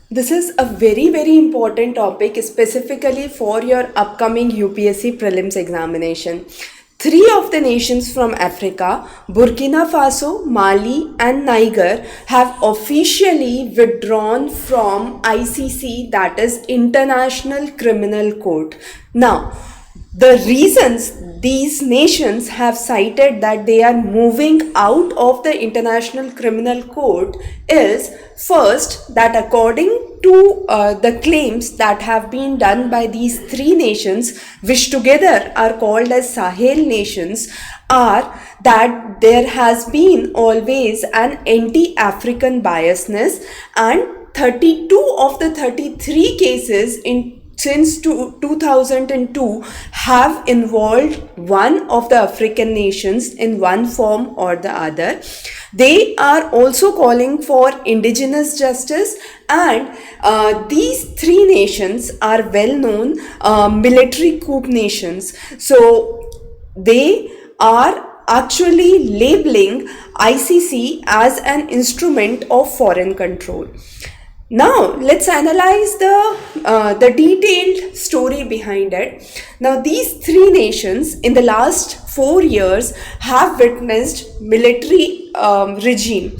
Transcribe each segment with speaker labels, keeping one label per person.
Speaker 1: This is a very important topic specifically for your upcoming UPSC prelims examination. Three of the nations from Africa, Burkina Faso, Mali, and Niger, have officially withdrawn from ICC, that is International Criminal Court. Now, the reasons these nations have cited that they are moving out of the International Criminal Court is first that according to the claims that have been done by these three nations, which together are called as Sahel nations, are that there has been always an anti-African biasness, and 32 of the 33 cases in since 2002 have involved one of the African nations in one form or the other. They are also calling for indigenous justice, and these three nations are well known military coup nations. So they are actually labeling ICC as an instrument of foreign control. Now let's analyze the detailed story behind it. Now these three nations in the last 4 years have witnessed military regime.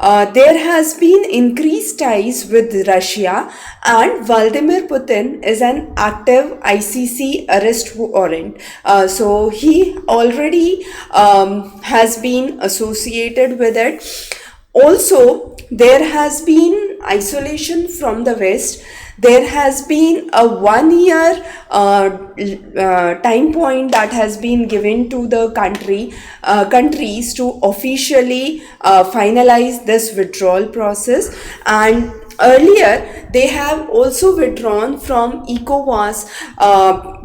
Speaker 1: There has been increased ties with Russia, and Vladimir Putin is an active ICC arrest warrant. So he already has been associated with it. Also, there has been isolation from the West. There has been a 1 year time point that has been given to the countries to officially finalize this withdrawal process. And earlier, they have also withdrawn from ECOWAS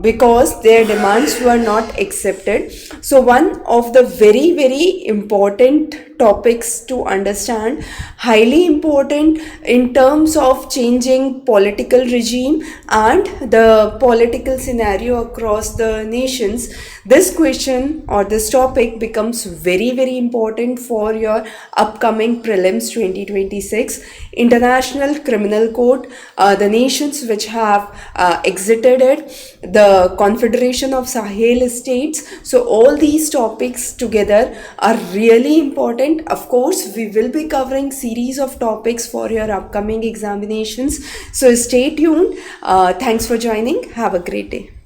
Speaker 1: because their demands were not accepted. So, one of the very important topics to understand, highly important in terms of changing political regime and the political scenario across the nations, this question or this topic becomes very important for your upcoming prelims 2026. International Criminal Court, the nations which have exited it, the Confederation of Sahel States. So all these topics together are really important. Of course, we will be covering series of topics for your upcoming examinations. So stay tuned. Thanks for joining. Have a great day.